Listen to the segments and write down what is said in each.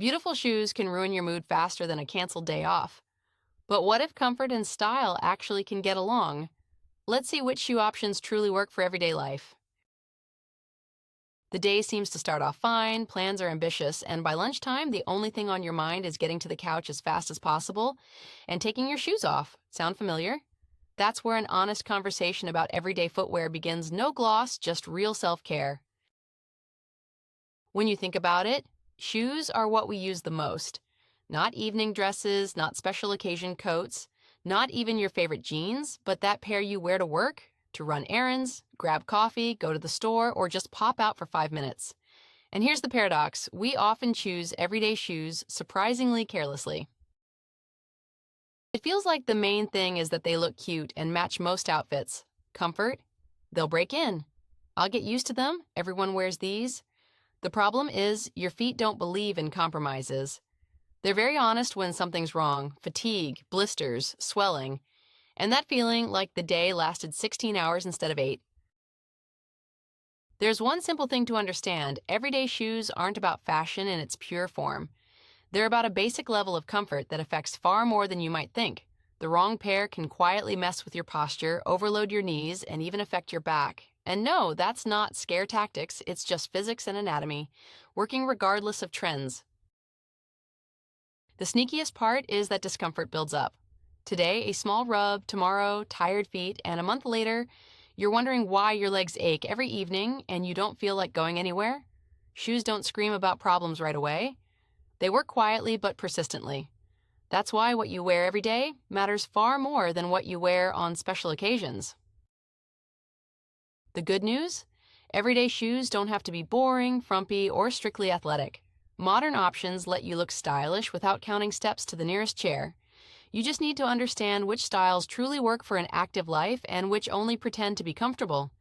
Beautiful shoes can ruin your mood faster than a canceled day off. But what if comfort and style actually can get along? Let's see which shoe options truly work for everyday life. The day seems to start off fine, plans are ambitious, and by lunchtime, the only thing on your mind is getting to the couch as fast as possible and taking your shoes off. Sound familiar? That's where an honest conversation about everyday footwear begins. No gloss, just real self-care. When you think about it, shoes are what we use the most. Not evening dresses, not special occasion coats, not even your favorite jeans, but that pair you wear to work, to run errands, grab coffee, go to the store, or just pop out for 5 minutes. And here's the paradox. We often choose everyday shoes surprisingly carelessly. It feels like the main thing is that they look cute and match most outfits. Comfort? They'll break in. I'll get used to them. Everyone wears these. The problem is your feet don't believe in compromises. They're very honest when something's wrong, fatigue, blisters, swelling, and that feeling like the day lasted 16 hours instead of 8. There's one simple thing to understand. Everyday shoes aren't about fashion in its pure form. They're about a basic level of comfort that affects far more than you might think. The wrong pair can quietly mess with your posture, overload your knees, and even affect your back. And no, that's not scare tactics, it's just physics and anatomy, working regardless of trends. The sneakiest part is that discomfort builds up. Today, a small rub, tomorrow, tired feet, and a month later, you're wondering why your legs ache every evening and you don't feel like going anywhere. Shoes don't scream about problems right away. They work quietly but persistently. That's why what you wear every day matters far more than what you wear on special occasions. The good news? Everyday shoes don't have to be boring, frumpy, or strictly athletic. Modern options let you look stylish without counting steps to the nearest chair. You just need to understand which styles truly work for an active life and which only pretend to be comfortable.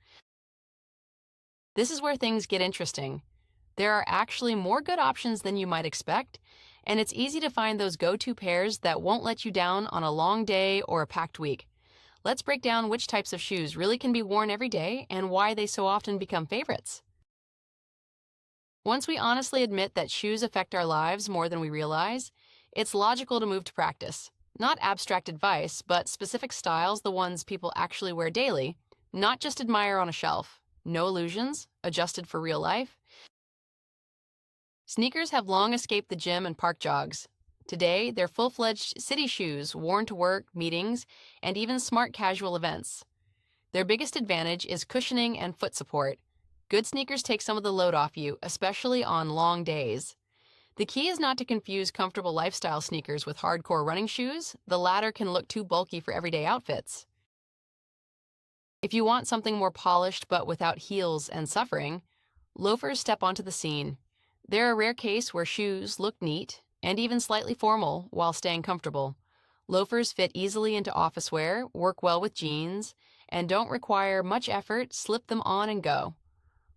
This is where things get interesting. There are actually more good options than you might expect, and it's easy to find those go-to pairs that won't let you down on a long day or a packed week. Let's break down which types of shoes really can be worn every day and why they so often become favorites. Once we honestly admit that shoes affect our lives more than we realize, it's logical to move to practice. Not abstract advice, but specific styles, the ones people actually wear daily, not just admire on a shelf. No illusions, adjusted for real life. Sneakers have long escaped the gym and park jogs. Today, they're full-fledged city shoes worn to work, meetings, and even smart casual events. Their biggest advantage is cushioning and foot support. Good sneakers take some of the load off you, especially on long days. The key is not to confuse comfortable lifestyle sneakers with hardcore running shoes. The latter can look too bulky for everyday outfits. If you want something more polished but without heels and suffering, loafers step onto the scene. They're a rare case where shoes look neat and even slightly formal while staying comfortable. Loafers fit easily into office wear, work well with jeans, and don't require much effort. Slip them on and go.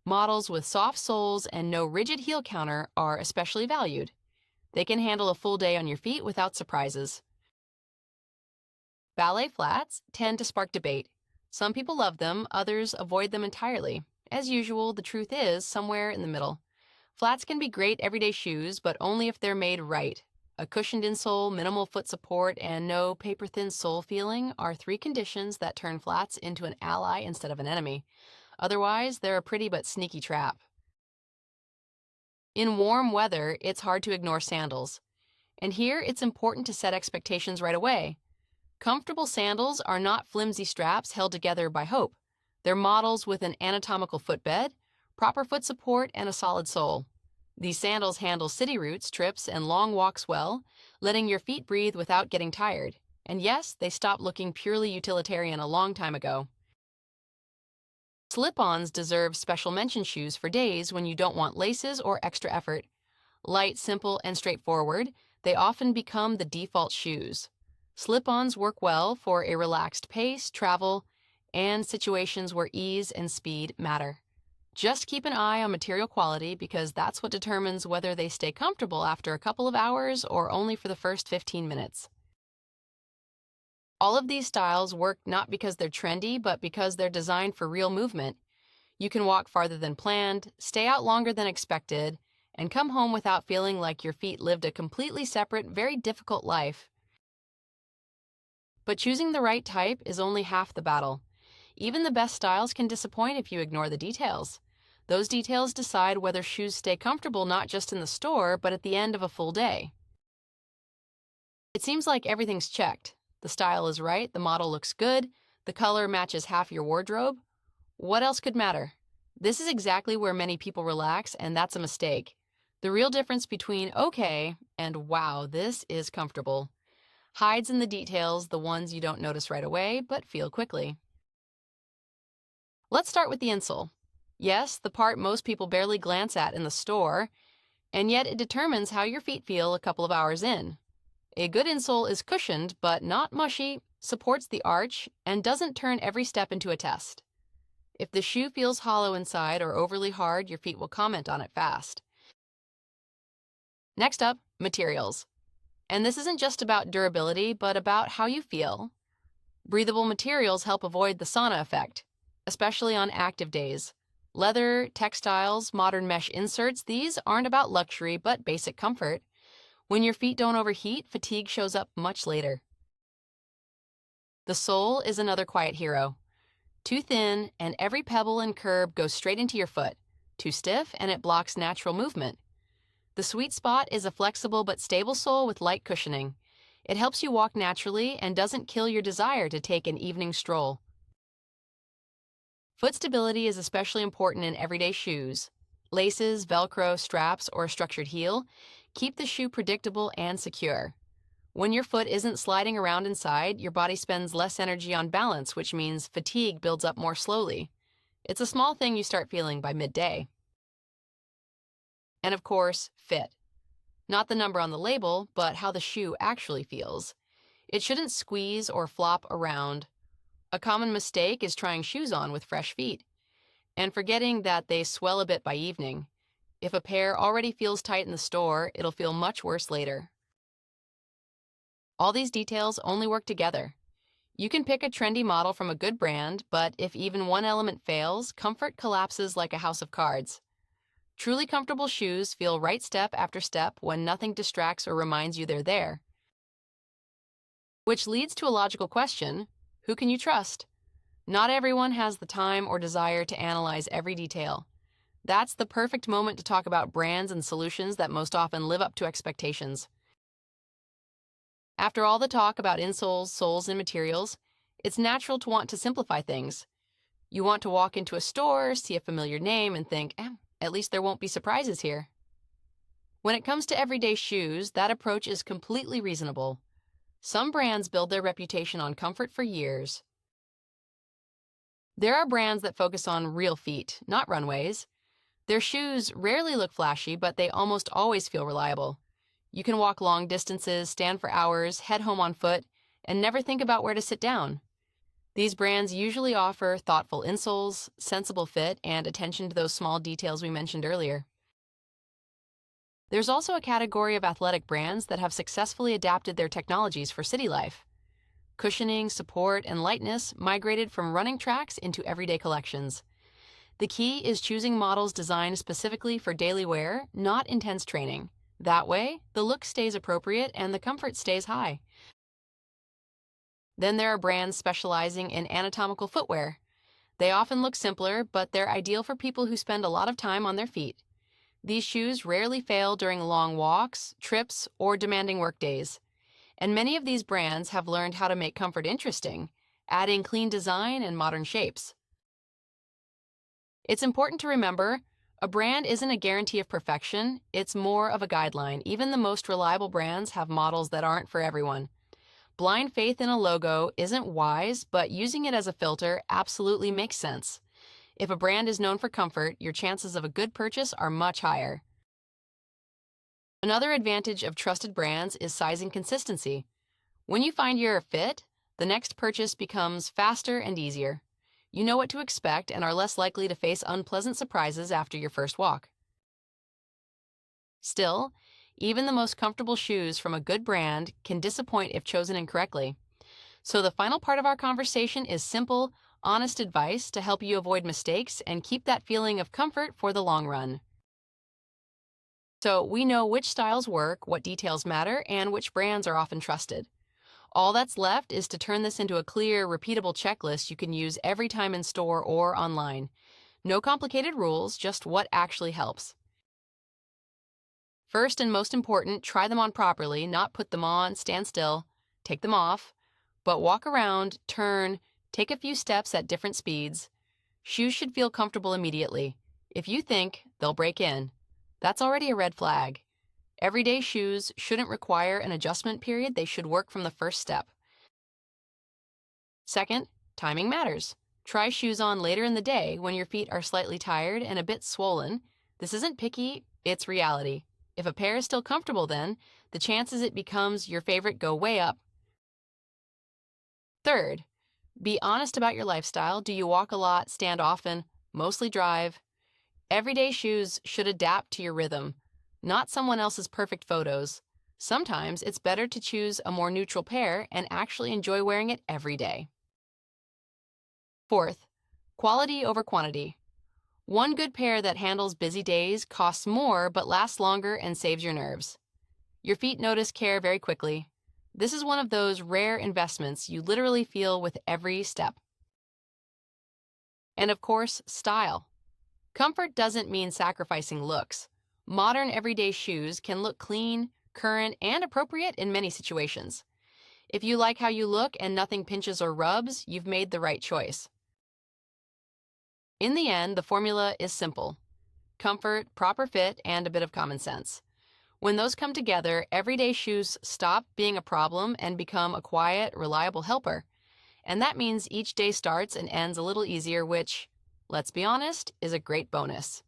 Models with soft soles and no rigid heel counter are especially valued. They can handle a full day on your feet without surprises. Ballet flats tend to spark debate. Some people love them, others avoid them entirely. As usual, the truth is somewhere in the middle. Flats can be great everyday shoes, but only if they're made right. A cushioned insole, minimal foot support, and no paper-thin sole feeling are 3 conditions that turn flats into an ally instead of an enemy. Otherwise, they're a pretty but sneaky trap. In warm weather, it's hard to ignore sandals. And here, it's important to set expectations right away. Comfortable sandals are not flimsy straps held together by hope. They're models with an anatomical footbed, proper foot support, and a solid sole. These sandals handle city routes, trips, and long walks well, letting your feet breathe without getting tired. And yes, they stopped looking purely utilitarian a long time ago. Slip-ons deserve special mention shoes for days when you don't want laces or extra effort. Light, simple, and straightforward, they often become the default shoes. Slip-ons work well for a relaxed pace, travel, and situations where ease and speed matter. Just keep an eye on material quality because that's what determines whether they stay comfortable after a couple of hours or only for the first 15 minutes. All of these styles work not because they're trendy, but because they're designed for real movement. You can walk farther than planned, stay out longer than expected, and come home without feeling like your feet lived a completely separate, very difficult life. But choosing the right type is only half the battle. Even the best styles can disappoint if you ignore the details. Those details decide whether shoes stay comfortable not just in the store, but at the end of a full day. It seems like everything's checked. The style is right, the model looks good, the color matches half your wardrobe. What else could matter? This is exactly where many people relax, and that's a mistake. The real difference between okay and wow, this is comfortable hides in the details, the ones you don't notice right away, but feel quickly. Let's start with the insole. Yes, the part most people barely glance at in the store, and yet it determines how your feet feel a couple of hours in. A good insole is cushioned, but not mushy, supports the arch, and doesn't turn every step into a test. If the shoe feels hollow inside or overly hard, your feet will comment on it fast. Next up, materials. And this isn't just about durability, but about how you feel. Breathable materials help avoid the sauna effect, especially on active days. Leather, textiles, modern mesh inserts, these aren't about luxury, but basic comfort. When your feet don't overheat, fatigue shows up much later. The sole is another quiet hero. Too thin, and every pebble and curb goes straight into your foot. Too stiff, and it blocks natural movement. The sweet spot is a flexible but stable sole with light cushioning. It helps you walk naturally and doesn't kill your desire to take an evening stroll. Foot stability is especially important in everyday shoes. Laces, Velcro, straps, or a structured heel keep the shoe predictable and secure. When your foot isn't sliding around inside, your body spends less energy on balance, which means fatigue builds up more slowly. It's a small thing you start feeling by midday. And of course, fit. Not the number on the label, but how the shoe actually feels. It shouldn't squeeze or flop around. A common mistake is trying shoes on with fresh feet and forgetting that they swell a bit by evening. If a pair already feels tight in the store, it'll feel much worse later. All these details only work together. You can pick a trendy model from a good brand, but if even one element fails, comfort collapses like a house of cards. Truly comfortable shoes feel right step after step when nothing distracts or reminds you they're there. Which leads to a logical question: who can you trust? Not everyone has the time or desire to analyze every detail. That's the perfect moment to talk about brands and solutions that most often live up to expectations. After all the talk about insoles, soles, and materials, it's natural to want to simplify things. You want to walk into a store, see a familiar name, and think, at least there won't be surprises here. When it comes to everyday shoes, that approach is completely reasonable. Some brands build their reputation on comfort for years. There are brands that focus on real feet, not runways. Their shoes rarely look flashy, but they almost always feel reliable. You can walk long distances, stand for hours, head home on foot, and never think about where to sit down. These brands usually offer thoughtful insoles, sensible fit, and attention to those small details we mentioned earlier. There's also a category of athletic brands that have successfully adapted their technologies for city life. Cushioning, support, and lightness migrated from running tracks into everyday collections. The key is choosing models designed specifically for daily wear, not intense training. That way, the look stays appropriate and the comfort stays high. Then there are brands specializing in anatomical footwear. They often look simpler, but they're ideal for people who spend a lot of time on their feet. These shoes rarely fail during long walks, trips, or demanding work days. And many of these brands have learned how to make comfort interesting, adding clean design and modern shapes. It's important to remember, a brand isn't a guarantee of perfection, it's more of a guideline. Even the most reliable brands have models that aren't for everyone. Blind faith in a logo isn't wise, but using it as a filter absolutely makes sense. If a brand is known for comfort, your chances of a good purchase are much higher. Another advantage of trusted brands is sizing consistency. When you find your fit, the next purchase becomes faster and easier. You know what to expect and are less likely to face unpleasant surprises after your first walk. Still, even the most comfortable shoes from a good brand can disappoint if chosen incorrectly. So the final part of our conversation is simple, honest advice to help you avoid mistakes and keep that feeling of comfort for the long run. So we know which styles work, what details matter, and which brands are often trusted. All that's left is to turn this into a clear, repeatable checklist you can use every time in store or online. No complicated rules, just what actually helps. First and most important, try them on properly, not put them on, stand still, take them off, but walk around, turn, take a few steps at different speeds. Shoes should feel comfortable immediately. If you think they'll break in, that's already a red flag. Everyday shoes shouldn't require an adjustment period, they should work from the first step. Second, timing matters. Try shoes on later in the day when your feet are slightly tired and a bit swollen. This isn't picky, it's reality. If a pair is still comfortable then, the chances it becomes your favorite go way up. Third, be honest about your lifestyle. Do you walk a lot, stand often, mostly drive? Everyday shoes should adapt to your rhythm, not someone else's perfect photos. Sometimes it's better to choose a more neutral pair and actually enjoy wearing it every day. Fourth, quality over quantity. One good pair that handles busy days costs more but lasts longer and saves your nerves. Your feet notice care very quickly. This is one of those rare investments you literally feel with every step. And of course, style. Comfort doesn't mean sacrificing looks. Modern everyday shoes can look clean, current, and appropriate in many situations. If you like how you look and nothing pinches or rubs, you've made the right choice. In the end, the formula is simple: comfort, proper fit, and a bit of common sense. When those come together, everyday shoes stop being a problem and become a quiet, reliable helper. And that means each day starts and ends a little easier, which, let's be honest, is a great bonus.